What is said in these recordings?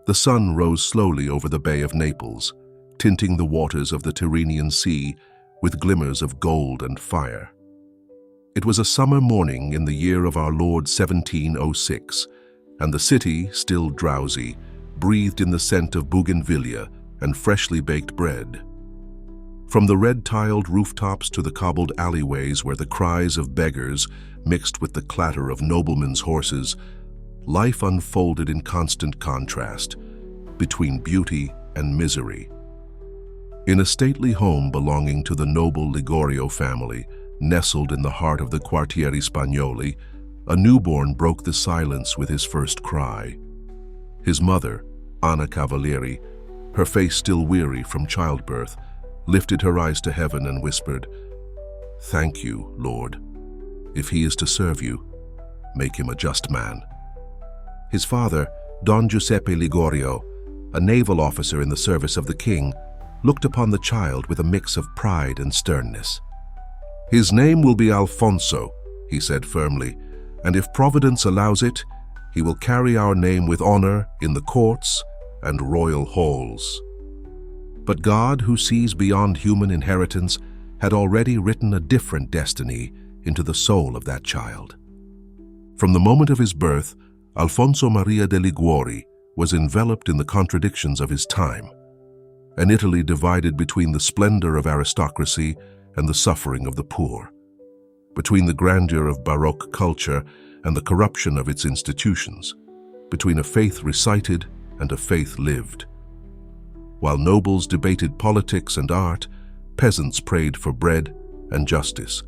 The sun rose slowly over the Bay of Naples, tinting the waters of the Tyrrhenian Sea with glimmers of gold and fire. It was a summer morning in the year of our Lord 1706, and the city, still drowsy, breathed in the scent of bougainvillea and freshly baked bread. From the red-tiled rooftops to the cobbled alleyways where the cries of beggars mixed with the clatter of noblemen's horses, life unfolded in constant contrast between beauty and misery. In a stately home belonging to the noble Ligorio family, nestled in the heart of the Quartieri Spagnoli, a newborn broke the silence with his first cry. His mother, Anna Cavalieri, her face still weary from childbirth, lifted her eyes to heaven and whispered, "Thank you, Lord. If he is to serve you, make him a just man." His father, Don Giuseppe Ligorio, a naval officer in the service of the king, looked upon the child with a mix of pride and sternness. "His name will be Alfonso," he said firmly, "and if Providence allows it, he will carry our name with honor in the courts and royal halls." But God, who sees beyond human inheritance, had already written a different destiny into the soul of that child. From the moment of his birth, Alfonso Maria de Liguori was enveloped in the contradictions of his time, an Italy divided between the splendor of aristocracy and the suffering of the poor, between the grandeur of Baroque culture and the corruption of its institutions, between a faith recited and a faith lived. While nobles debated politics and art, peasants prayed for bread and justice.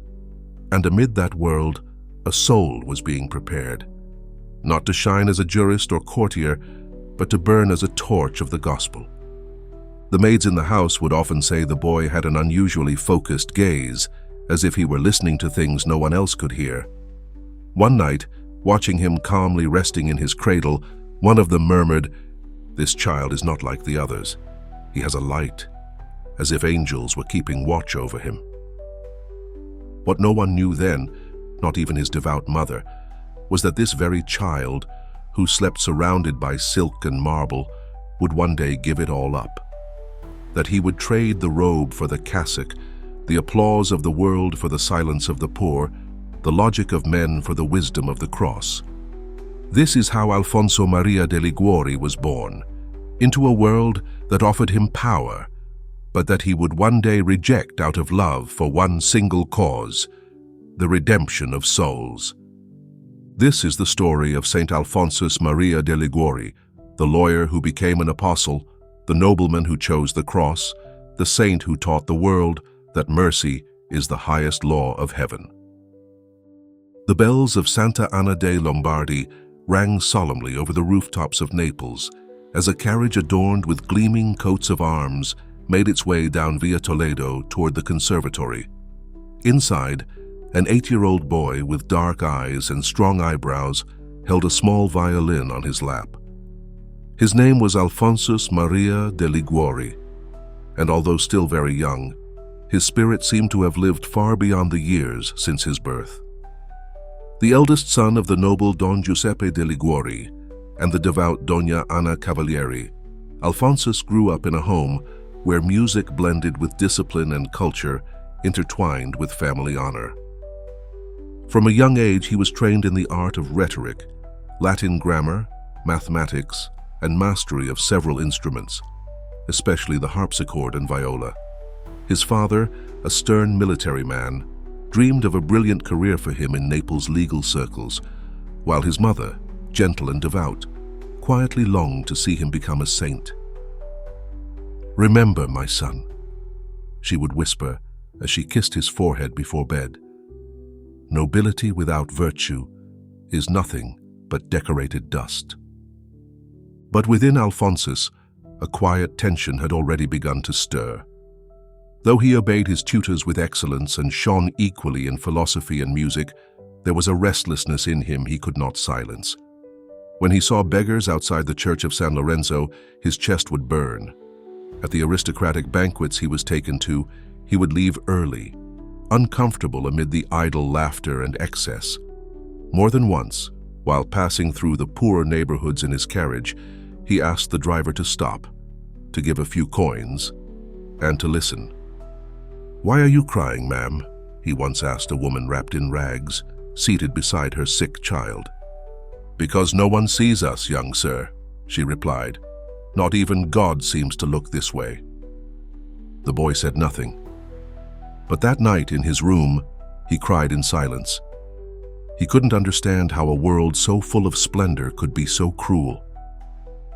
And amid that world, a soul was being prepared, not to shine as a jurist or courtier, but to burn as a torch of the gospel. The maids in the house would often say the boy had an unusually focused gaze, as if he were listening to things no one else could hear. One night, watching him calmly resting in his cradle, one of them murmured, "This child is not like the others. He has a light," as if angels were keeping watch over him. What no one knew then, not even his devout mother, was that this very child, who slept surrounded by silk and marble, would one day give it all up. That he would trade the robe for the cassock, the applause of the world for the silence of the poor, the logic of men for the wisdom of the cross. This is how Alfonso Maria de Liguori was born, into a world that offered him power, but that he would one day reject out of love for one single cause, the redemption of souls. This is the story of Saint Alphonsus Maria de Liguori, the lawyer who became an apostle, the nobleman who chose the cross, the saint who taught the world that mercy is the highest law of heaven. The bells of Santa Anna dei Lombardi rang solemnly over the rooftops of Naples as a carriage adorned with gleaming coats of arms made its way down Via Toledo toward the conservatory. Inside, an 8-year-old boy with dark eyes and strong eyebrows held a small violin on his lap. His name was Alphonsus Maria de Liguori, and although still very young, his spirit seemed to have lived far beyond the years since his birth. The eldest son of the noble Don Giuseppe de Liguori and the devout Dona Anna Cavalieri, Alphonsus grew up in a home where music blended with discipline and culture, intertwined with family honor. From a young age, he was trained in the art of rhetoric, Latin grammar, mathematics, and mastery of several instruments, especially the harpsichord and viola. His father, a stern military man, dreamed of a brilliant career for him in Naples' legal circles, while his mother, gentle and devout, quietly longed to see him become a saint. "Remember, my son," she would whisper as she kissed his forehead before bed. "Nobility without virtue is nothing but decorated dust." But within Alphonsus, a quiet tension had already begun to stir. Though he obeyed his tutors with excellence and shone equally in philosophy and music, there was a restlessness in him he could not silence. When he saw beggars outside the church of San Lorenzo, his chest would burn. At the aristocratic banquets he was taken to, he would leave early, uncomfortable amid the idle laughter and excess. More than once, while passing through the poorer neighborhoods in his carriage, He asked the driver to stop, to give a few coins, and to listen. "Why are you crying, ma'am?" he once asked a woman wrapped in rags, seated beside her sick child. "Because no one sees us, young sir," she replied. "Not even God seems to look this way." The boy said nothing. But that night in his room, he cried in silence. He couldn't understand how a world so full of splendor could be so cruel.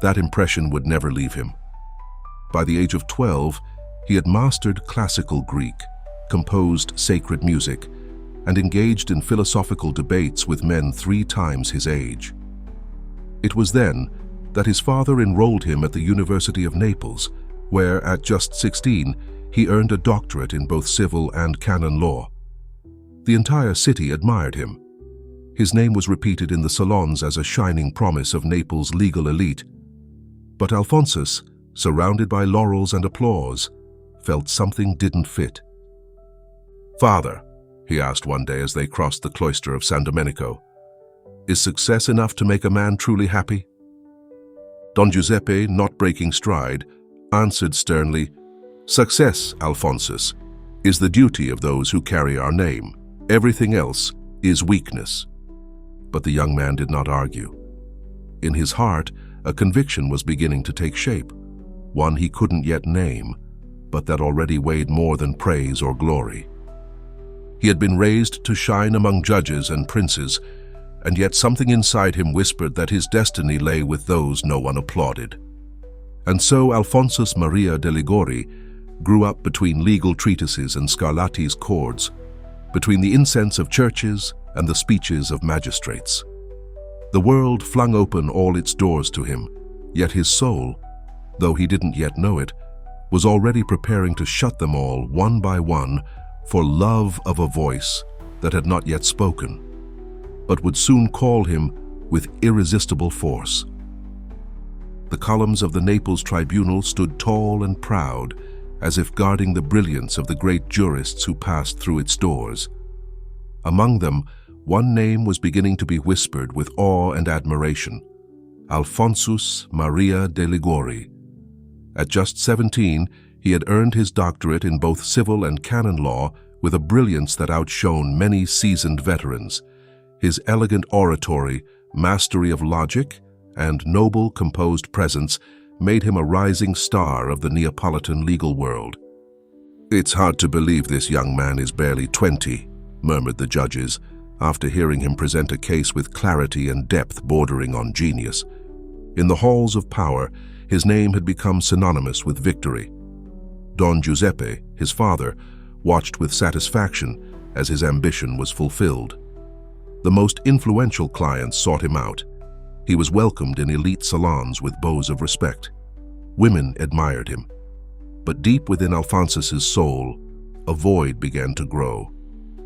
That impression would never leave him. By the age of 12, he had mastered classical Greek, composed sacred music, and engaged in philosophical debates with men 3 times his age. It was then that his father enrolled him at the University of Naples, where, at just 16, he earned a doctorate in both civil and canon law. The entire city admired him. His name was repeated in the salons as a shining promise of Naples' legal elite. But Alphonsus, surrounded by laurels and applause, felt something didn't fit. "Father," he asked one day as they crossed the cloister of San Domenico, "is success enough to make a man truly happy?" Don Giuseppe, not breaking stride, answered sternly, "Success, Alphonsus, is the duty of those who carry our name. Everything else is weakness." But the young man did not argue. In his heart, a conviction was beginning to take shape, one he couldn't yet name, but that already weighed more than praise or glory. He had been raised to shine among judges and princes, and yet something inside him whispered that his destiny lay with those no one applauded. And so Alphonsus Mary de Liguori grew up between legal treatises and Scarlatti's chords, between the incense of churches and the speeches of magistrates. The world flung open all its doors to him, yet his soul, though he didn't yet know it, was already preparing to shut them all one by one for love of a voice that had not yet spoken, but would soon call him with irresistible force. The columns of the Naples tribunal stood tall and proud, as if guarding the brilliance of the great jurists who passed through its doors. Among them, one name was beginning to be whispered with awe and admiration: Alphonsus Mary de Liguori. At just 17, he had earned his doctorate in both civil and canon law with a brilliance that outshone many seasoned veterans. His elegant oratory, mastery of logic, and noble, composed presence made him a rising star of the Neapolitan legal world. "It's hard to believe this young man is barely 20, murmured the judges, after hearing him present a case with clarity and depth bordering on genius. In the halls of power, his name had become synonymous with victory. Don Giuseppe, his father, watched with satisfaction as his ambition was fulfilled. The most influential clients sought him out. He was welcomed in elite salons with bows of respect. Women admired him. But deep within Alphonsus's soul, a void began to grow,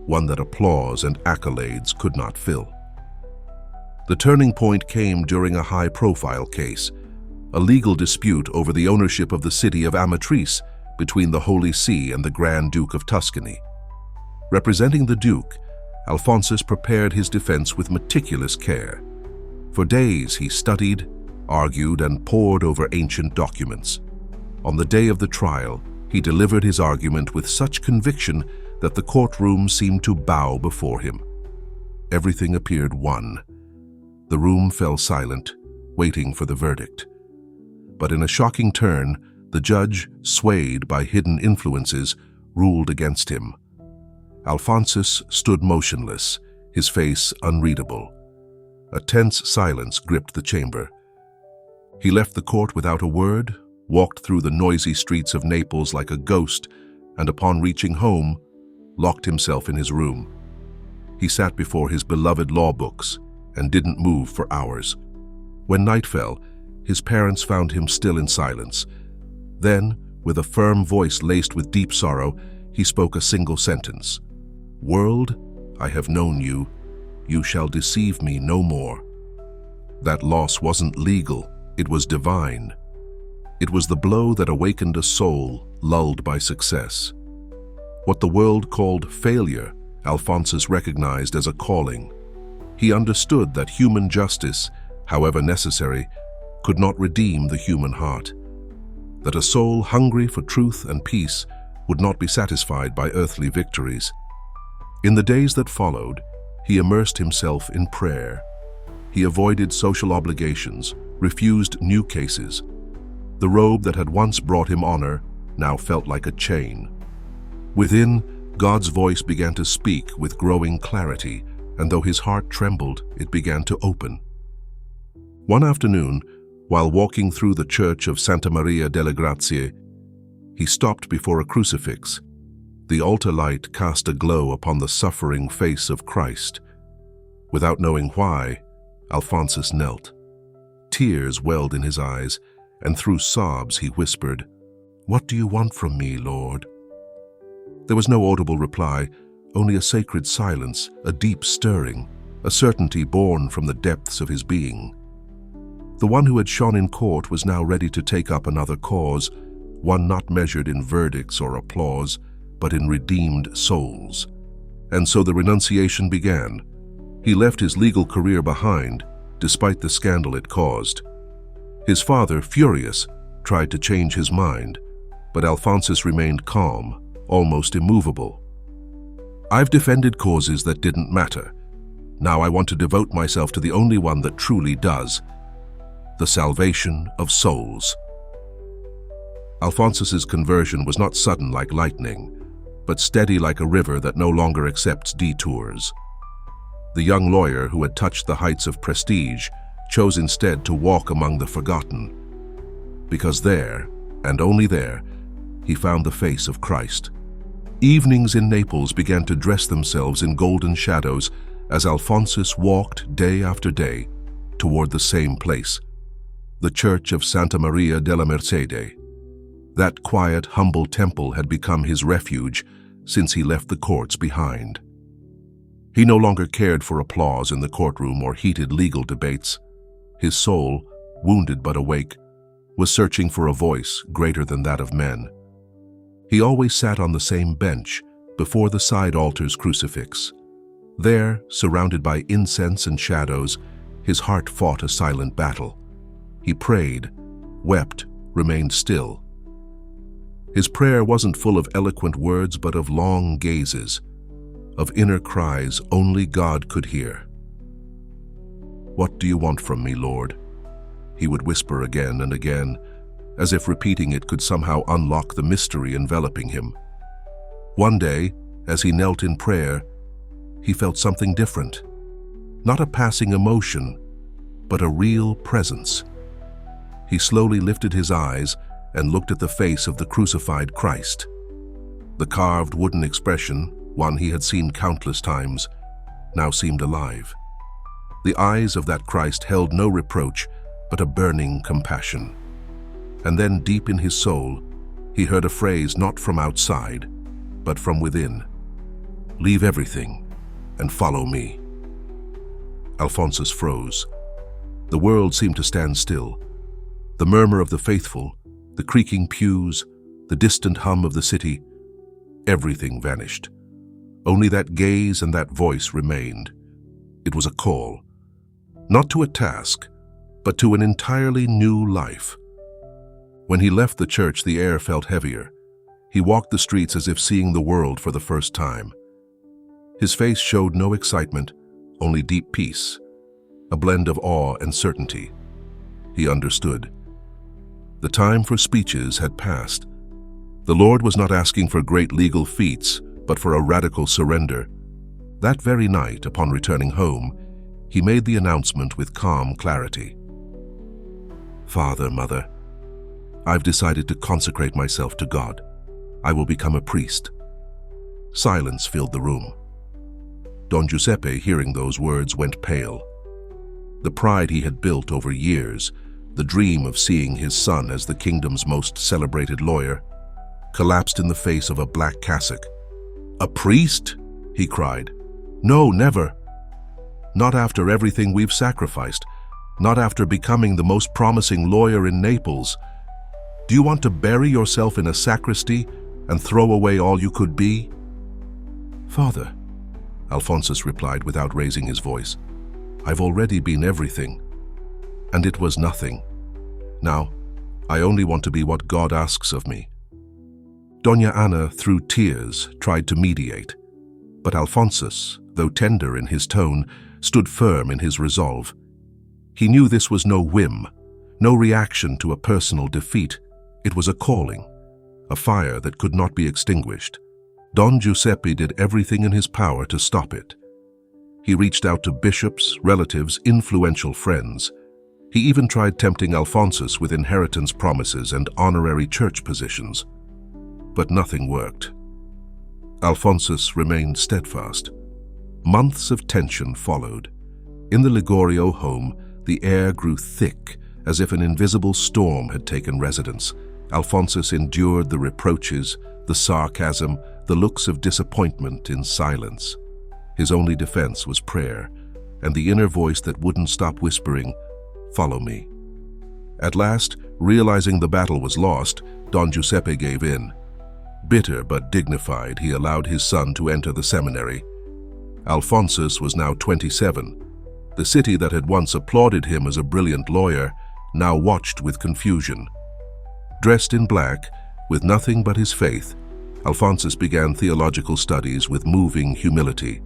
one that applause and accolades could not fill. The turning point came during a high-profile case, a legal dispute over the ownership of the city of Amatrice between the Holy See and the Grand Duke of Tuscany. Representing the Duke, Alphonsus prepared his defense with meticulous care. For days he studied, argued, and pored over ancient documents. On the day of the trial, he delivered his argument with such conviction that the courtroom seemed to bow before him. Everything appeared won. The room fell silent, waiting for the verdict. But in a shocking turn, the judge, swayed by hidden influences, ruled against him. Alphonsus stood motionless, his face unreadable. A tense silence gripped the chamber. He left the court without a word, walked through the noisy streets of Naples like a ghost, and upon reaching home, locked himself in his room. He sat before his beloved law books and didn't move for hours. When night fell, his parents found him still in silence. Then, with a firm voice laced with deep sorrow, he spoke a single sentence. "World, I have known you. You shall deceive me no more." That loss wasn't legal, it was divine. It was the blow that awakened a soul lulled by success. What the world called failure, Alphonsus recognized as a calling. He understood that human justice, however necessary, could not redeem the human heart, that a soul hungry for truth and peace would not be satisfied by earthly victories. In the days that followed, he immersed himself in prayer. He avoided social obligations, refused new cases. The robe that had once brought him honor now felt like a chain. Within, God's voice began to speak with growing clarity, and though his heart trembled, it began to open. One afternoon, while walking through the church of Santa Maria delle Grazie, he stopped before a crucifix. The altar light cast a glow upon the suffering face of Christ. Without knowing why, Alphonsus knelt. Tears welled in his eyes, and through sobs he whispered, "What do you want from me, Lord?" There was no audible reply, only a sacred silence, a deep stirring, a certainty born from the depths of his being. The one who had shone in court was now ready to take up another cause, one not measured in verdicts or applause, but in redeemed souls. And so the renunciation began. He left his legal career behind, despite the scandal it caused. His father, furious, tried to change his mind, but Alphonsus remained calm, almost immovable. "I've defended causes that didn't matter. Now I want to devote myself to the only one that truly does, the salvation of souls." Alphonsus's conversion was not sudden like lightning, but steady like a river that no longer accepts detours. The young lawyer who had touched the heights of prestige chose instead to walk among the forgotten, because there, and only there, he found the face of Christ. Evenings in Naples began to dress themselves in golden shadows as Alphonsus walked day after day toward the same place, the church of Santa Maria della Mercede. That quiet, humble temple had become his refuge since he left the courts behind. He no longer cared for applause in the courtroom or heated legal debates. His soul, wounded but awake, was searching for a voice greater than that of men. He always sat on the same bench before the side altar's crucifix. There, surrounded by incense and shadows, his heart fought a silent battle. He prayed, wept, remained still. His prayer wasn't full of eloquent words but of long gazes, of inner cries only God could hear. "What do you want from me, Lord?" he would whisper again and again, as if repeating it could somehow unlock the mystery enveloping him. One day, as he knelt in prayer, he felt something different. Not a passing emotion, but a real presence. He slowly lifted his eyes and looked at the face of the crucified Christ. The carved wooden expression, one he had seen countless times, now seemed alive. The eyes of that Christ held no reproach, but a burning compassion. And then deep in his soul, he heard a phrase not from outside, but from within. "Leave everything and follow me." Alphonsus froze. The world seemed to stand still. The murmur of the faithful, the creaking pews, the distant hum of the city, everything vanished. Only that gaze and that voice remained. It was a call, not to a task, but to an entirely new life. When he left the church, the air felt heavier. He walked the streets as if seeing the world for the first time. His face showed no excitement, only deep peace, a blend of awe and certainty. He understood. The time for speeches had passed. The Lord was not asking for great legal feats, but for a radical surrender. That very night, upon returning home, he made the announcement with calm clarity. "Father, Mother, I've decided to consecrate myself to God. I will become a priest." Silence filled the room. Don Giuseppe, hearing those words, went pale. The pride he had built over years, the dream of seeing his son as the kingdom's most celebrated lawyer, collapsed in the face of a black cassock. "A priest?" he cried. "No, never. Not after everything we've sacrificed. Not after becoming the most promising lawyer in Naples. Do you want to bury yourself in a sacristy and throw away all you could be?" "Father," Alphonsus replied without raising his voice, "I've already been everything." And it was nothing. Now, I only want to be what God asks of me." Doña Ana, through tears, tried to mediate, but Alphonsus, though tender in his tone, stood firm in his resolve. He knew this was no whim, no reaction to a personal defeat. It was a calling, a fire that could not be extinguished. Don Giuseppe did everything in his power to stop it. He reached out to bishops, relatives, influential friends. He even tried tempting Alphonsus with inheritance promises and honorary church positions. But nothing worked. Alphonsus remained steadfast. Months of tension followed. In the Ligorio home, the air grew thick, as if an invisible storm had taken residence. Alphonsus endured the reproaches, the sarcasm, the looks of disappointment in silence. His only defense was prayer, and the inner voice that wouldn't stop whispering, "Follow me." At last, realizing the battle was lost, Don Giuseppe gave in. Bitter but dignified, he allowed his son to enter the seminary. Alphonsus was now 27. The city that had once applauded him as a brilliant lawyer now watched with confusion. Dressed in black, with nothing but his faith, Alphonsus began theological studies with moving humility.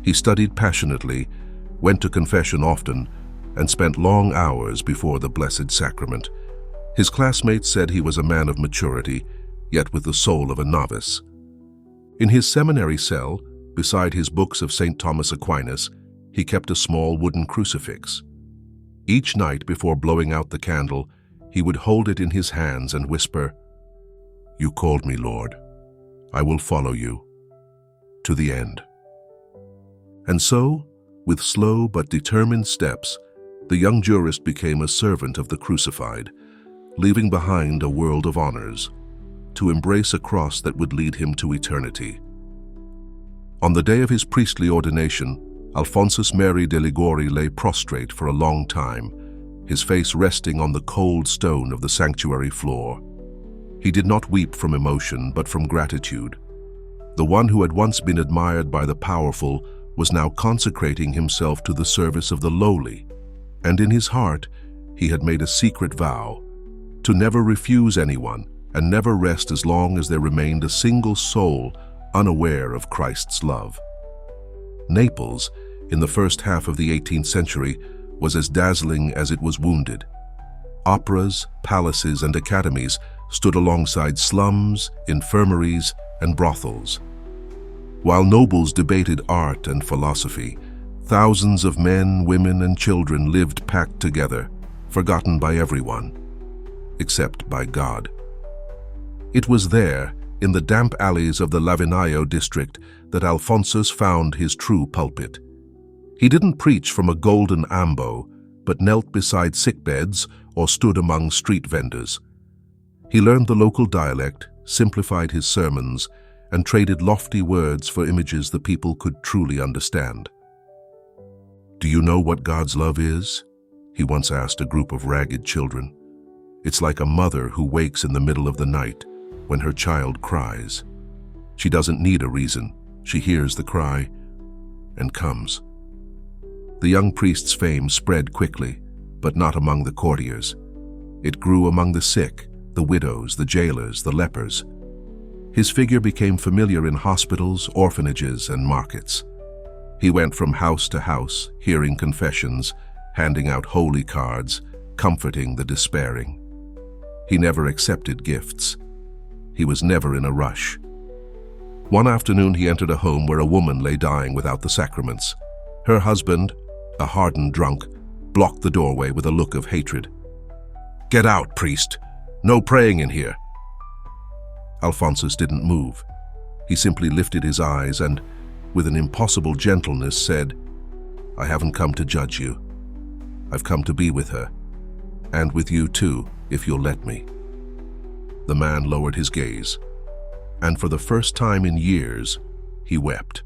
He studied passionately, went to confession often, and spent long hours before the Blessed Sacrament. His classmates said he was a man of maturity, yet with the soul of a novice. In his seminary cell, beside his books of St. Thomas Aquinas, he kept a small wooden crucifix. Each night before blowing out the candle, he would hold it in his hands and whisper, "You called me, Lord. I will follow you to the end." And so, with slow but determined steps, the young jurist became a servant of the crucified, leaving behind a world of honors, to embrace a cross that would lead him to eternity. On the day of his priestly ordination, Alphonsus Mary de Liguori lay prostrate for a long time, his face resting on the cold stone of the sanctuary floor. He did not weep from emotion, but from gratitude. The one who had once been admired by the powerful was now consecrating himself to the service of the lowly, and in his heart he had made a secret vow to never refuse anyone and never rest as long as there remained a single soul unaware of Christ's love. Naples, in the first half of the 18th century, was as dazzling as it was wounded. Operas, palaces, and academies stood alongside slums, infirmaries, and brothels. While nobles debated art and philosophy, thousands of men, women, and children lived packed together, forgotten by everyone, except by God. It was there, in the damp alleys of the Lavinaio district, that Alphonsus found his true pulpit. He didn't preach from a golden ambo, but knelt beside sickbeds or stood among street vendors. He learned the local dialect, simplified his sermons, and traded lofty words for images the people could truly understand. "Do you know what God's love is?" he once asked a group of ragged children. "It's like a mother who wakes in the middle of the night when her child cries. She doesn't need a reason. She hears the cry and comes." The young priest's fame spread quickly, but not among the courtiers. It grew among the sick, the widows, the jailers, the lepers. His figure became familiar in hospitals, orphanages, and markets. He went from house to house, hearing confessions, handing out holy cards, comforting the despairing. He never accepted gifts. He was never in a rush. One afternoon he entered a home where a woman lay dying without the sacraments. Her husband, a hardened drunk, blocked the doorway with a look of hatred. "Get out, priest! No praying in here!" Alphonsus didn't move. He simply lifted his eyes and, with an impossible gentleness, said, "I haven't come to judge you. I've come to be with her, and with you too, if you'll let me." The man lowered his gaze, and for the first time in years, he wept.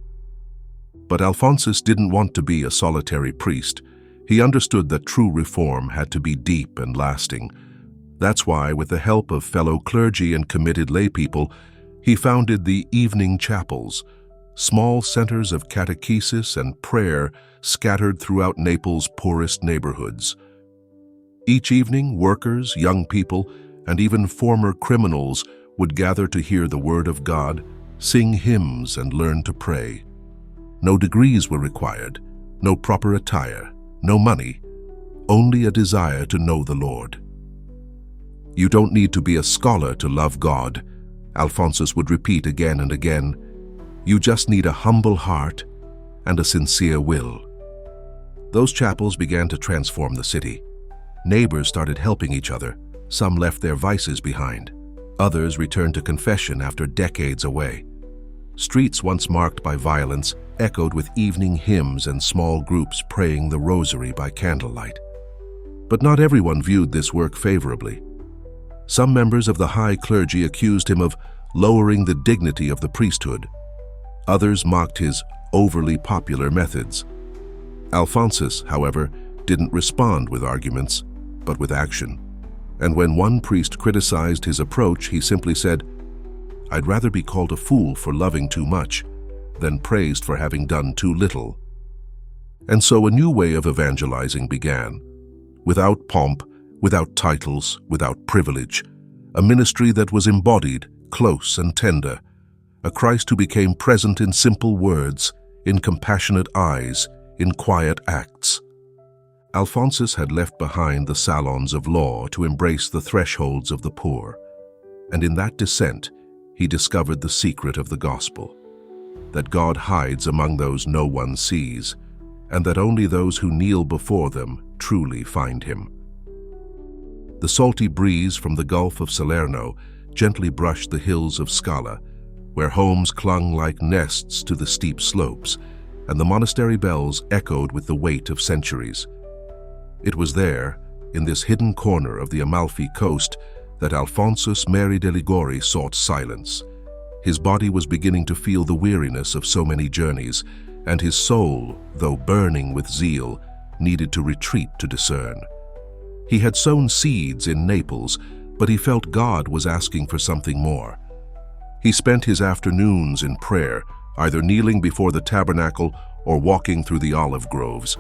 But Alphonsus didn't want to be a solitary priest. He understood that true reform had to be deep and lasting. That's why, with the help of fellow clergy and committed laypeople, he founded the evening chapels, small centers of catechesis and prayer scattered throughout Naples' poorest neighborhoods. Each evening, workers, young people, and even former criminals would gather to hear the word of God, sing hymns, and learn to pray. No degrees were required, no proper attire, no money, only a desire to know the Lord. "You don't need to be a scholar to love God," Alphonsus would repeat again and again. "You just need a humble heart and a sincere will." Those chapels began to transform the city. Neighbors started helping each other. Some left their vices behind. Others returned to confession after decades away. Streets once marked by violence echoed with evening hymns and small groups praying the rosary by candlelight. But not everyone viewed this work favorably. Some members of the high clergy accused him of lowering the dignity of the priesthood. Others mocked his overly popular methods. Alphonsus, however, didn't respond with arguments, but with action. And when one priest criticized his approach, he simply said, "I'd rather be called a fool for loving too much than praised for having done too little." And so a new way of evangelizing began. Without pomp, without titles, without privilege, a ministry that was embodied, close and tender, a Christ who became present in simple words, in compassionate eyes, in quiet acts. Alphonsus had left behind the salons of law to embrace the thresholds of the poor, and in that descent he discovered the secret of the gospel, that God hides among those no one sees, and that only those who kneel before them truly find him. The salty breeze from the Gulf of Salerno gently brushed the hills of Scala, where homes clung like nests to the steep slopes, and the monastery bells echoed with the weight of centuries. It was there, in this hidden corner of the Amalfi coast, that Alphonsus Mary de Liguori sought silence. His body was beginning to feel the weariness of so many journeys, and his soul, though burning with zeal, needed to retreat to discern. He had sown seeds in Naples, but he felt God was asking for something more. He spent his afternoons in prayer, either kneeling before the tabernacle or walking through the olive groves.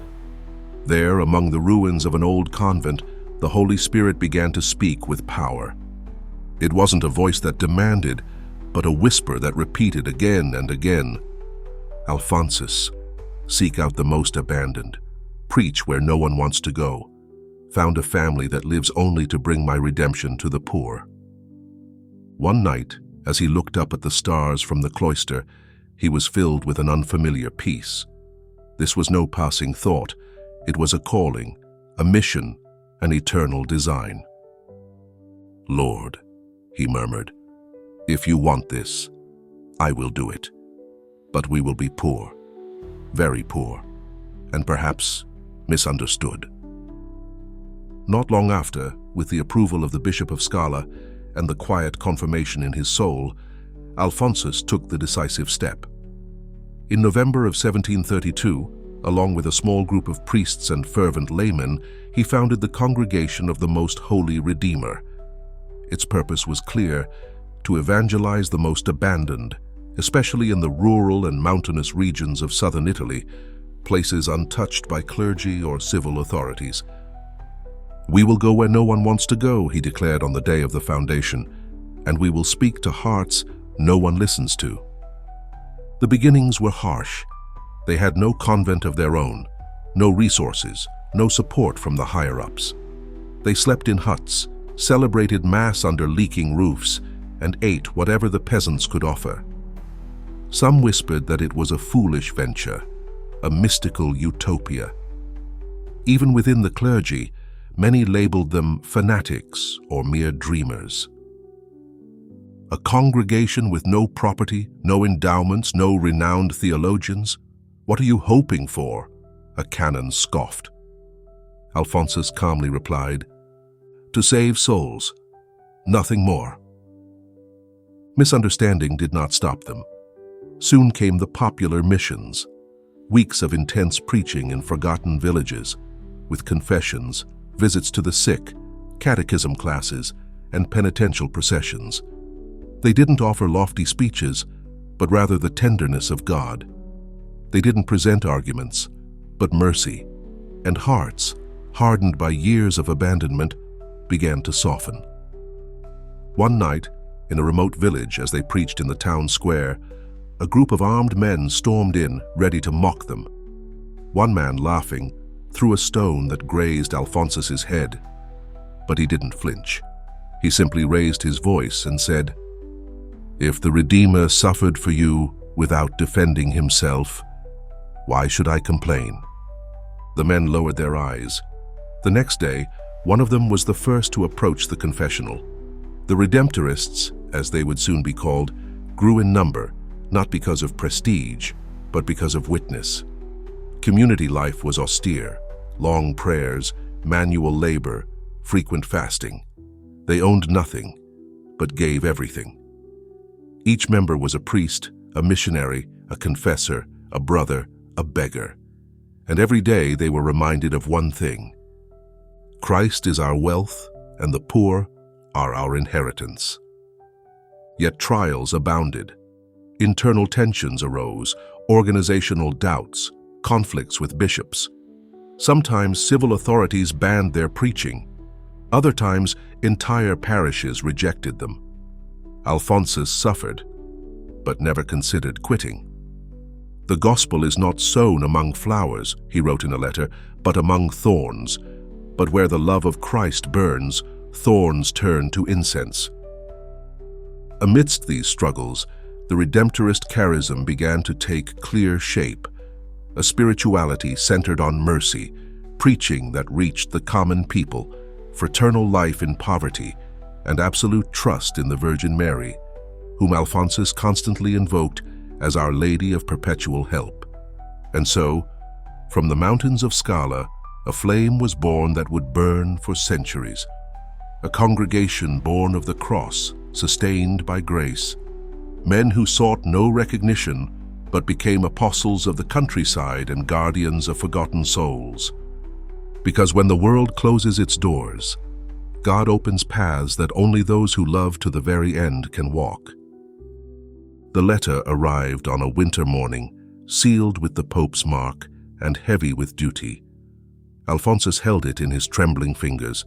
There, among the ruins of an old convent, the Holy Spirit began to speak with power. It wasn't a voice that demanded, but a whisper that repeated again and again, "Alphonsus, seek out the most abandoned. Preach where no one wants to go. Found a family that lives only to bring my redemption to the poor." One night, as he looked up at the stars from the cloister, he was filled with an unfamiliar peace. This was no passing thought. It was a calling, a mission, an eternal design. "Lord," he murmured, "if you want this, I will do it. But we will be poor, very poor, and perhaps misunderstood." Not long after, with the approval of the Bishop of Scala and the quiet confirmation in his soul, Alphonsus took the decisive step. In November of 1732, along with a small group of priests and fervent laymen, he founded the Congregation of the Most Holy Redeemer. Its purpose was clear: to evangelize the most abandoned, especially in the rural and mountainous regions of southern Italy, places untouched by clergy or civil authorities. "We will go where no one wants to go," he declared on the day of the foundation, "and we will speak to hearts no one listens to." The beginnings were harsh. They had no convent of their own, no resources, no support from the higher-ups. They slept in huts, celebrated Mass under leaking roofs, and ate whatever the peasants could offer. Some whispered that it was a foolish venture, a mystical utopia. Even within the clergy, many labeled them fanatics or mere dreamers. A congregation with no property, no endowments, no renowned theologians? What are you hoping for? A canon scoffed. Alphonsus calmly replied, "To save souls, nothing more." Misunderstanding did not stop them. Soon came the popular missions, weeks of intense preaching in forgotten villages, with confessions, visits to the sick, catechism classes, and penitential processions. They didn't offer lofty speeches, but rather the tenderness of God. They didn't present arguments, but mercy, and hearts hardened by years of abandonment, began to soften. One night, in a remote village as they preached in the town square, a group of armed men stormed in, ready to mock them. One man, laughing, threw a stone that grazed Alphonsus's head, but he didn't flinch. He simply raised his voice and said, "If the Redeemer suffered for you without defending himself, why should I complain?" The men lowered their eyes. The next day, one of them was the first to approach the confessional. The Redemptorists, as they would soon be called, grew in number, not because of prestige, but because of witness. Community life was austere, long prayers, manual labor, frequent fasting. They owned nothing, but gave everything. Each member was a priest, a missionary, a confessor, a brother, a beggar. And every day they were reminded of one thing: Christ is our wealth, and the poor are our inheritance. Yet trials abounded. Internal tensions arose, organizational doubts, conflicts with bishops. Sometimes civil authorities banned their preaching. Other times, entire parishes rejected them. Alphonsus suffered, but never considered quitting. "The gospel is not sown among flowers," he wrote in a letter, "but among thorns. But where the love of Christ burns, thorns turn to incense." Amidst these struggles, the Redemptorist charism began to take clear shape, a spirituality centered on mercy, preaching that reached the common people, fraternal life in poverty, and absolute trust in the Virgin Mary, whom Alphonsus constantly invoked as Our Lady of Perpetual Help. And so, from the mountains of Scala, a flame was born that would burn for centuries, a congregation born of the cross, sustained by grace, men who sought no recognition but became apostles of the countryside and guardians of forgotten souls. Because when the world closes its doors, God opens paths that only those who love to the very end can walk. The letter arrived on a winter morning, sealed with the Pope's mark and heavy with duty. Alphonsus held it in his trembling fingers.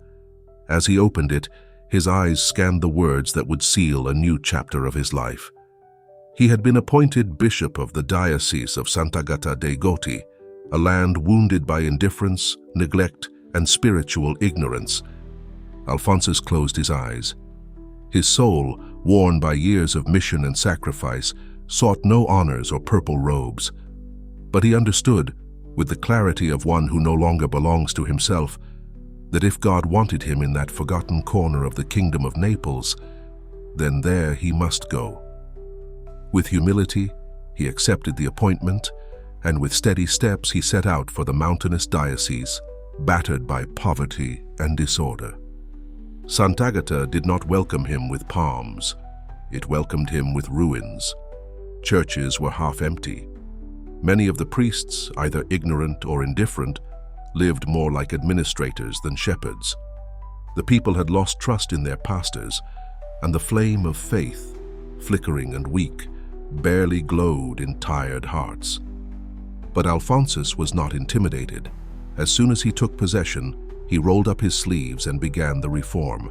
As he opened it, his eyes scanned the words that would seal a new chapter of his life. He had been appointed bishop of the Diocese of Sant'Agata dei Goti, a land wounded by indifference, neglect, and spiritual ignorance. Alphonsus closed his eyes. His soul, worn by years of mission and sacrifice, sought no honors or purple robes. But he understood, with the clarity of one who no longer belongs to himself, that if God wanted him in that forgotten corner of the kingdom of Naples, then there he must go. With humility, he accepted the appointment, and with steady steps he set out for the mountainous diocese, battered by poverty and disorder. Sant'Agata did not welcome him with palms. It welcomed him with ruins. Churches were half empty. Many of the priests, either ignorant or indifferent, lived more like administrators than shepherds. The people had lost trust in their pastors, and the flame of faith, flickering and weak, barely glowed in tired hearts. But Alphonsus was not intimidated. As soon as he took possession, he rolled up his sleeves and began the reform.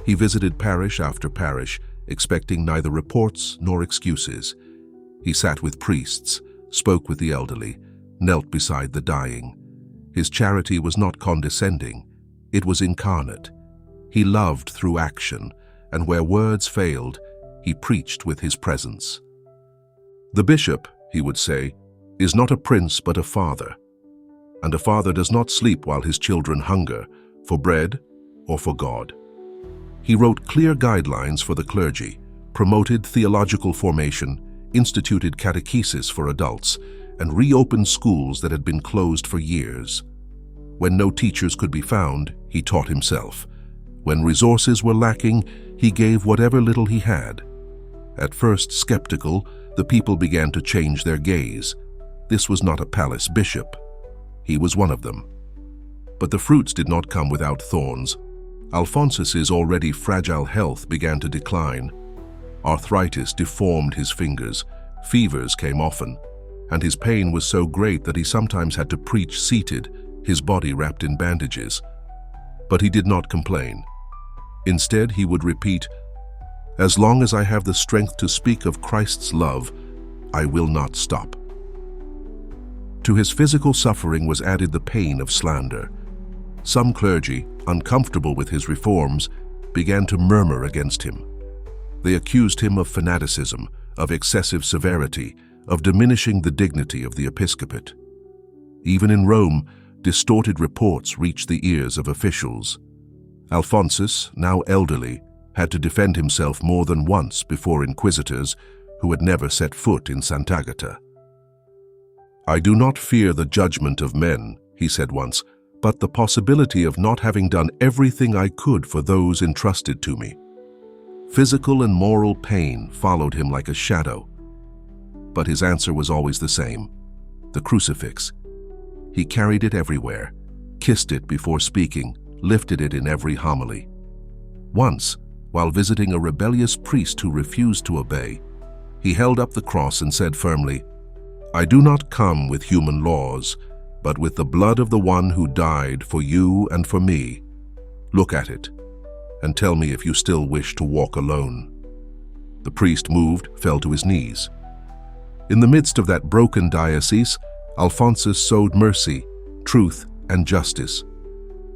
He visited parish after parish, expecting neither reports nor excuses. He sat with priests, spoke with the elderly, knelt beside the dying. His charity was not condescending, it was incarnate. He loved through action, and where words failed, he preached with his presence. "The bishop," he would say, "is not a prince but a father. And a father does not sleep while his children hunger, for bread or for God." He wrote clear guidelines for the clergy, promoted theological formation, instituted catechesis for adults, and reopened schools that had been closed for years. When no teachers could be found, he taught himself. When resources were lacking, he gave whatever little he had. At first skeptical, the people began to change their gaze. This was not a palace bishop. He was one of them. But the fruits did not come without thorns. Alphonsus's already fragile health began to decline. Arthritis deformed his fingers, fevers came often, and his pain was so great that he sometimes had to preach seated, his body wrapped in bandages. But he did not complain. Instead, he would repeat, "As long as I have the strength to speak of Christ's love, I will not stop." To his physical suffering was added the pain of slander. Some clergy, uncomfortable with his reforms, began to murmur against him. They accused him of fanaticism, of excessive severity, of diminishing the dignity of the episcopate. Even in Rome, distorted reports reached the ears of officials. Alphonsus, now elderly, had to defend himself more than once before inquisitors who had never set foot in Sant'Agata. "I do not fear the judgment of men," he said once, "but the possibility of not having done everything I could for those entrusted to me." Physical and moral pain followed him like a shadow. But his answer was always the same: the crucifix. He carried it everywhere, kissed it before speaking, lifted it in every homily. Once, while visiting a rebellious priest who refused to obey, he held up the cross and said firmly, "I do not come with human laws, but with the blood of the one who died for you and for me. Look at it, and tell me if you still wish to walk alone." The priest, moved, fell to his knees. In the midst of that broken diocese, Alphonsus sowed mercy, truth, and justice.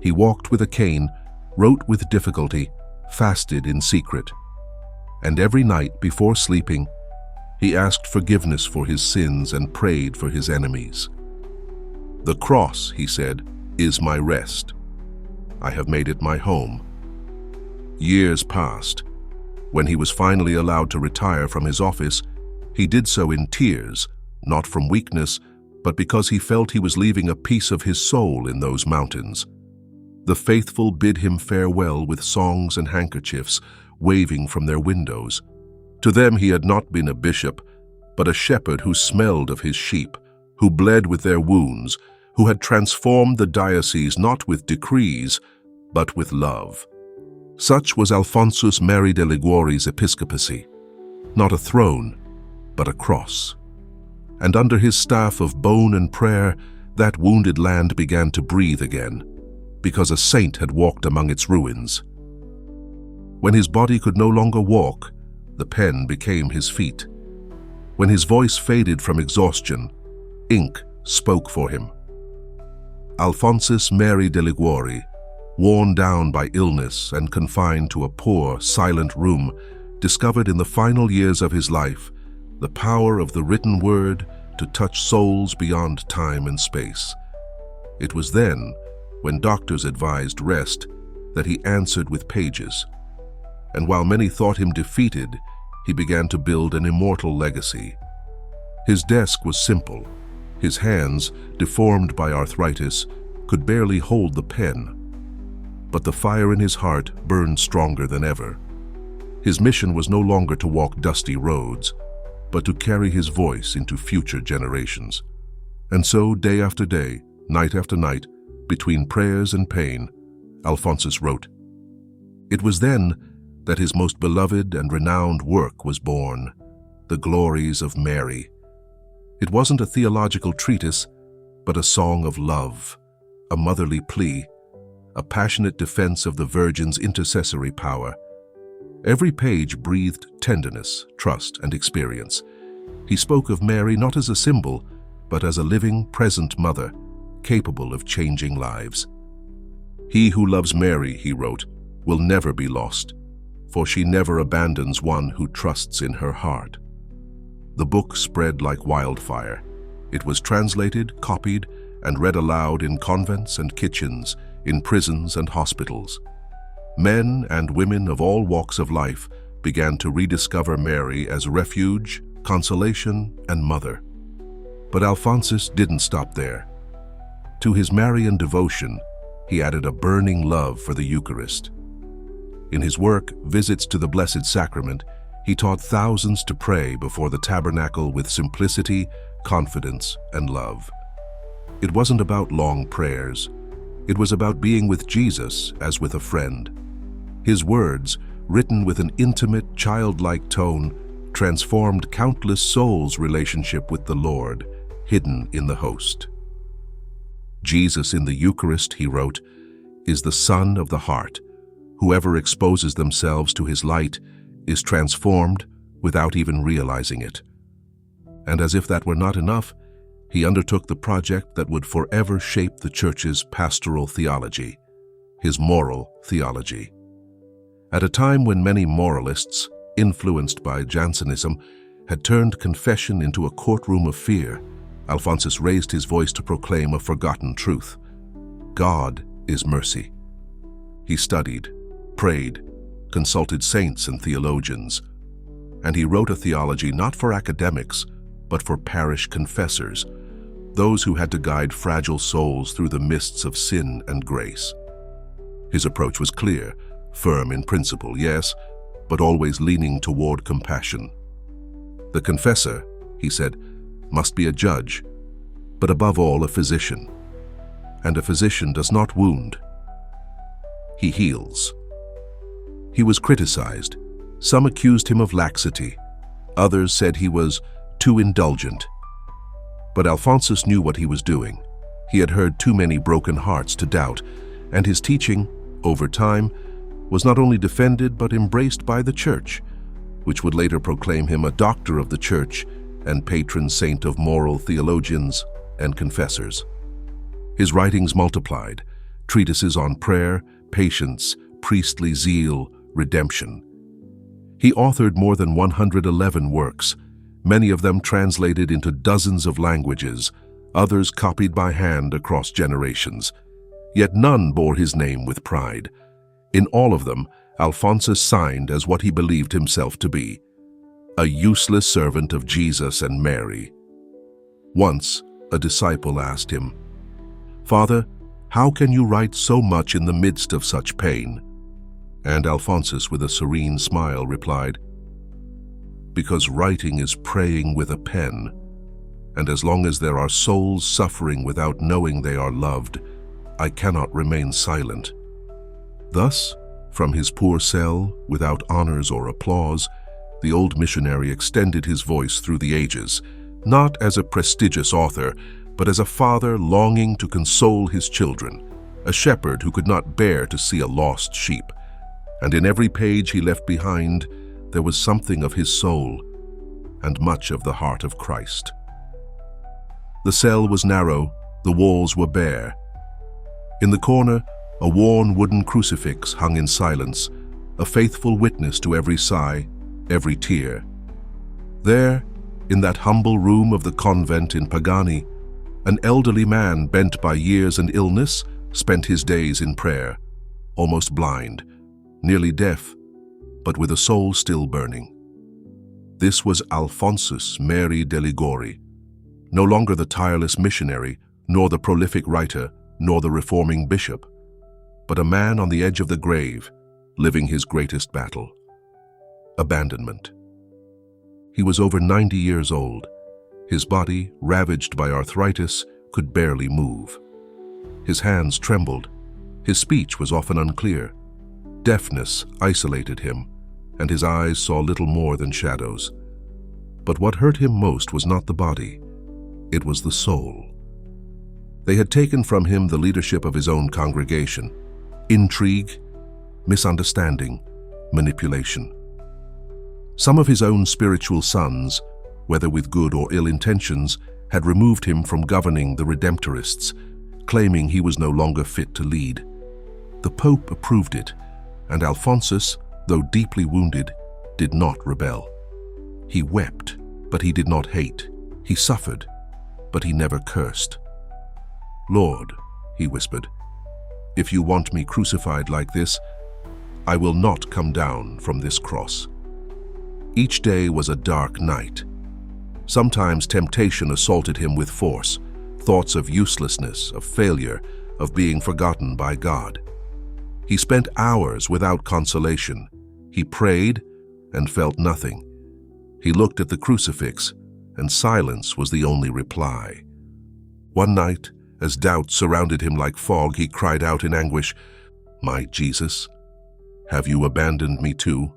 He walked with a cane, wrote with difficulty, fasted in secret. And every night before sleeping, he asked forgiveness for his sins and prayed for his enemies. "The cross," he said, "is my rest. I have made it my home." Years passed. When he was finally allowed to retire from his office, he did so in tears, not from weakness, but because he felt he was leaving a piece of his soul in those mountains. The faithful bid him farewell with songs and handkerchiefs waving from their windows. To them he had not been a bishop, but a shepherd who smelled of his sheep, who bled with their wounds, who had transformed the diocese not with decrees, but with love. Such was Alphonsus Mary de Liguori's episcopacy, not a throne, but a cross. And under his staff of bone and prayer, that wounded land began to breathe again, because a saint had walked among its ruins. When his body could no longer walk, the pen became his feet. When his voice faded from exhaustion, ink spoke for him. Alphonsus Mary de Liguori, worn down by illness and confined to a poor, silent room, discovered in the final years of his life the power of the written word to touch souls beyond time and space. It was then, when doctors advised rest, that he answered with pages. And while many thought him defeated, he began to build an immortal legacy. His desk was simple. His hands, deformed by arthritis, could barely hold the pen. But the fire in his heart burned stronger than ever. His mission was no longer to walk dusty roads, but to carry his voice into future generations. And so, day after day, night after night, between prayers and pain, Alphonsus wrote. It was then that his most beloved and renowned work was born, the Glories of Mary. It wasn't a theological treatise, but a song of love, a motherly plea, a passionate defense of the Virgin's intercessory power. Every page breathed tenderness, trust, and experience. He spoke of Mary not as a symbol, but as a living, present mother, capable of changing lives. "He who loves Mary," he wrote, "will never be lost, for she never abandons one who trusts in her heart." The book spread like wildfire. It was translated, copied, and read aloud in convents and kitchens, in prisons and hospitals. Men and women of all walks of life began to rediscover Mary as refuge, consolation, and mother. But Alphonsus didn't stop there. To his Marian devotion, he added a burning love for the Eucharist. In his work, Visits to the Blessed Sacrament, he taught thousands to pray before the tabernacle with simplicity, confidence, and love. It wasn't about long prayers. It was about being with Jesus as with a friend. His words, written with an intimate, childlike tone, transformed countless souls' relationship with the Lord, hidden in the host. Jesus in the Eucharist, he wrote, is the sun of the heart. Whoever exposes themselves to his light is transformed without even realizing it. And as if that were not enough, he undertook the project that would forever shape the Church's pastoral theology, his moral theology. At a time when many moralists, influenced by Jansenism, had turned confession into a courtroom of fear, Alphonsus raised his voice to proclaim a forgotten truth. God is mercy. He studied, prayed, consulted saints and theologians, and he wrote a theology not for academics, but for parish confessors, those who had to guide fragile souls through the mists of sin and grace. His approach was clear, firm in principle, yes, but always leaning toward compassion. The confessor, he said, must be a judge, but above all a physician. And a physician does not wound. He heals. He was criticized. Some accused him of laxity. Others said he was too indulgent. But Alphonsus knew what he was doing. He had heard too many broken hearts to doubt, and his teaching, over time, was not only defended but embraced by the Church, which would later proclaim him a doctor of the Church and patron saint of moral theologians and confessors. His writings multiplied, treatises on prayer, patience, priestly zeal, redemption. He authored more than 111 works, many of them translated into dozens of languages, others copied by hand across generations. Yet none bore his name with pride. In all of them, Alphonsus signed as what he believed himself to be, a useless servant of Jesus and Mary. Once, a disciple asked him, "Father, how can you write so much in the midst of such pain?" And Alphonsus, with a serene smile, replied, "Because writing is praying with a pen, and as long as there are souls suffering without knowing they are loved, I cannot remain silent." Thus, from his poor cell, without honors or applause, the old missionary extended his voice through the ages, not as a prestigious author, but as a father longing to console his children, a shepherd who could not bear to see a lost sheep. And in every page he left behind, there was something of his soul and much of the heart of Christ. The cell was narrow, the walls were bare. In the corner, a worn wooden crucifix hung in silence, a faithful witness to every sigh, every tear. There, in that humble room of the convent in Pagani, an elderly man bent by years and illness spent his days in prayer, almost blind, nearly deaf, but with a soul still burning. This was Alphonsus Mary de Liguori, no longer the tireless missionary, nor the prolific writer, nor the reforming bishop, but a man on the edge of the grave, living his greatest battle: abandonment. He was over 90 years old. His body, ravaged by arthritis, could barely move. His hands trembled. His speech was often unclear. Deafness isolated him, and his eyes saw little more than shadows. But what hurt him most was not the body, it was the soul. They had taken from him the leadership of his own congregation. Intrigue, misunderstanding, manipulation. Some of his own spiritual sons, whether with good or ill intentions, had removed him from governing the Redemptorists, claiming he was no longer fit to lead. The Pope approved it, and Alphonsus, though deeply wounded, did not rebel. He wept, but he did not hate. He suffered, but he never cursed. "Lord," he whispered, "if you want me crucified like this, I will not come down from this cross." Each day was a dark night. Sometimes temptation assaulted him with force, thoughts of uselessness, of failure, of being forgotten by God. He spent hours without consolation. He prayed and felt nothing. He looked at the crucifix, and silence was the only reply. One night, as doubt surrounded him like fog, he cried out in anguish, "My Jesus, have you abandoned me too?"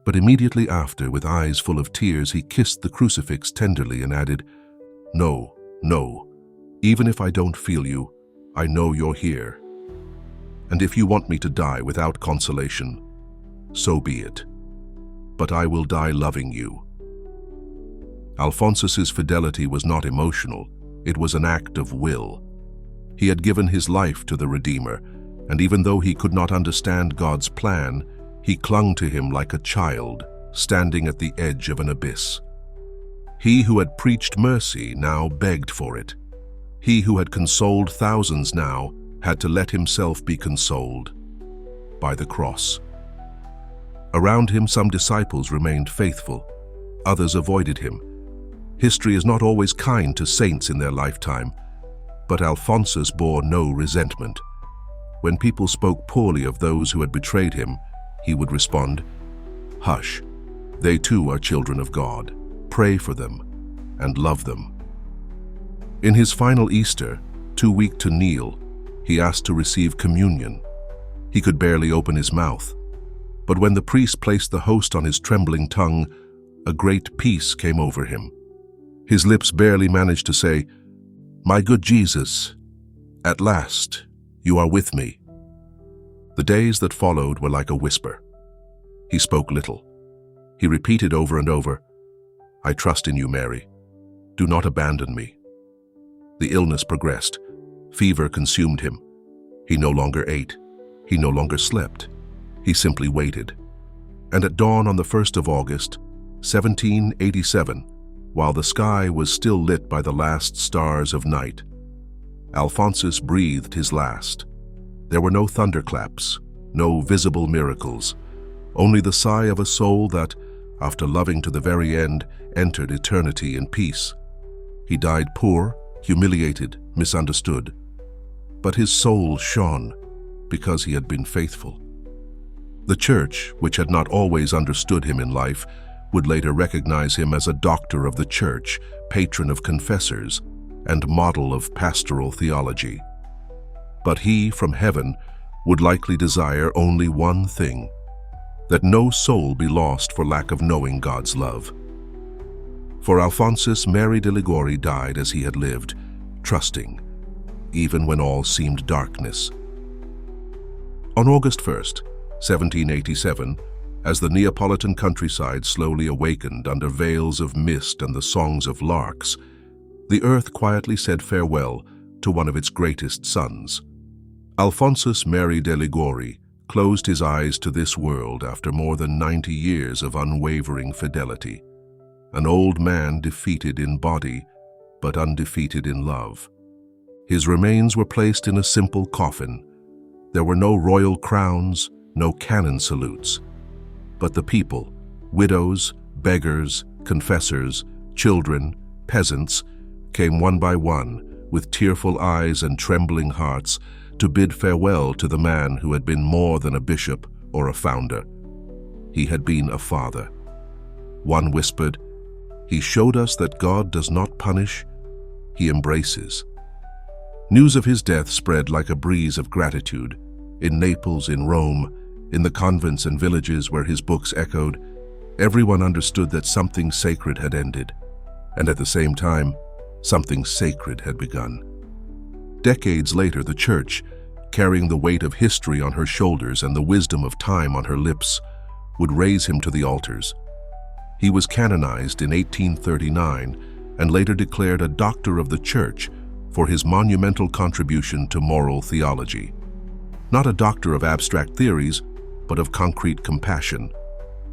But immediately after, with eyes full of tears, he kissed the crucifix tenderly and added, "No, no, Even if I don't feel you, I know you're here. And if you want me to die without consolation, so be it. But I will die loving you." Alphonsus's fidelity was not emotional, it was an act of will. He had given his life to the Redeemer, and even though he could not understand God's plan, he clung to him like a child, standing at the edge of an abyss. He who had preached mercy now begged for it. He who had consoled thousands now had to let himself be consoled by the cross. Around him, some disciples remained faithful, others avoided him. History is not always kind to saints in their lifetime, but Alphonsus bore no resentment. When people spoke poorly of those who had betrayed him, he would respond, "Hush, they too are children of God. Pray for them and love them." In his final Easter, too weak to kneel, he asked to receive communion. He could barely open his mouth. But when the priest placed the host on his trembling tongue, a great peace came over him. His lips barely managed to say, "My good Jesus, at last you are with me." The days that followed were like a whisper. He spoke little. He repeated over and over, "I trust in you, Mary. Do not abandon me." The illness progressed. Fever consumed him. He no longer ate. He no longer slept. He simply waited. And at dawn on the 1st of August, 1787, while the sky was still lit by the last stars of night, Alphonsus breathed his last. There were no thunderclaps, no visible miracles, only the sigh of a soul that, after loving to the very end, entered eternity in peace. He died poor, humiliated, misunderstood. But his soul shone because he had been faithful. The Church, which had not always understood him in life, would later recognize him as a doctor of the Church, patron of confessors, and model of pastoral theology. But he, from heaven, would likely desire only one thing: that no soul be lost for lack of knowing God's love. For Alphonsus Mary de Liguori died as he had lived, trusting, even when all seemed darkness. On August 1st, 1787, as the Neapolitan countryside slowly awakened under veils of mist and the songs of larks, the earth quietly said farewell to one of its greatest sons. Alphonsus Mary de Liguori closed his eyes to this world after more than 90 years of unwavering fidelity. An old man defeated in body, but undefeated in love. His remains were placed in a simple coffin. There were no royal crowns, no cannon salutes. But the people, widows, beggars, confessors, children, peasants, came one by one, with tearful eyes and trembling hearts, to bid farewell to the man who had been more than a bishop or a founder. He had been a father. One whispered, "He showed us that God does not punish, he embraces." News of his death spread like a breeze of gratitude. In Naples, in Rome, in the convents and villages where his books echoed, everyone understood that something sacred had ended, and at the same time, something sacred had begun. Decades later, the Church, carrying the weight of history on her shoulders and the wisdom of time on her lips, would raise him to the altars. He was canonized in 1839 and later declared a doctor of the Church for his monumental contribution to moral theology. Not a doctor of abstract theories, but of concrete compassion,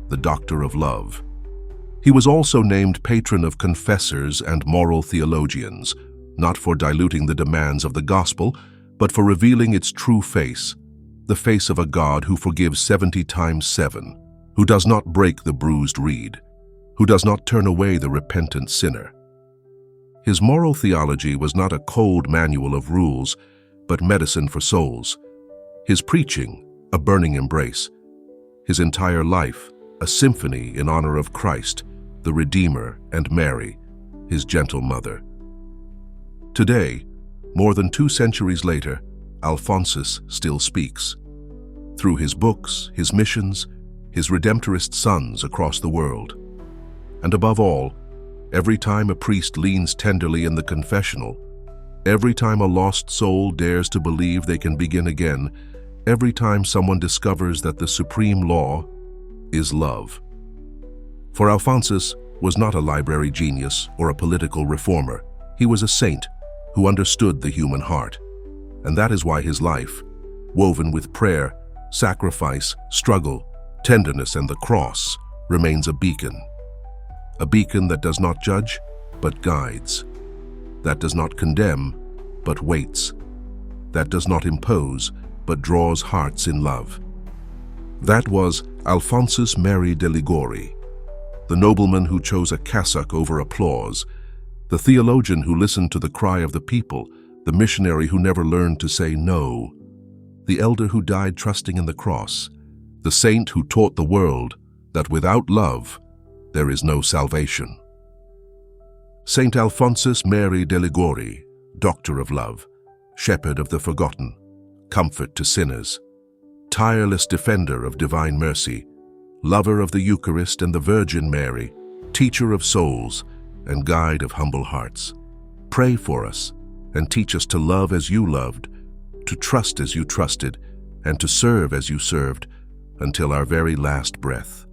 the doctor of love. He was also named patron of confessors and moral theologians, not for diluting the demands of the gospel, but for revealing its true face, the face of a God who forgives 70 times 7, who does not break the bruised reed, who does not turn away the repentant sinner. His moral theology was not a cold manual of rules, but medicine for souls. His preaching, a burning embrace. His entire life, a symphony in honor of Christ, the Redeemer, and Mary, his gentle mother. Today, more than 2 centuries later, Alphonsus still speaks. Through his books, his missions, his Redemptorist sons across the world. And above all, every time a priest leans tenderly in the confessional, Every time a lost soul dares to believe they can begin again, every time someone discovers that the supreme law is love. For Alphonsus was not a library genius or a political reformer. He was a saint who understood the human heart. And that is why his life, woven with prayer, sacrifice, struggle, tenderness, and the cross, remains a beacon. A beacon that does not judge, but guides. That does not condemn, but waits. That does not impose, but draws hearts in love. That was Alphonsus Mary de Liguori, the nobleman who chose a cassock over applause, the theologian who listened to the cry of the people, the missionary who never learned to say no, the elder who died trusting in the cross, the saint who taught the world that without love there is no salvation. Saint Alphonsus Mary de Liguori, Doctor of Love, Shepherd of the Forgotten, Comfort to Sinners, tireless defender of divine mercy, lover of the Eucharist and the Virgin Mary, teacher of souls and guide of humble hearts. Pray for us and teach us to love as you loved, to trust as you trusted, and to serve as you served until our very last breath.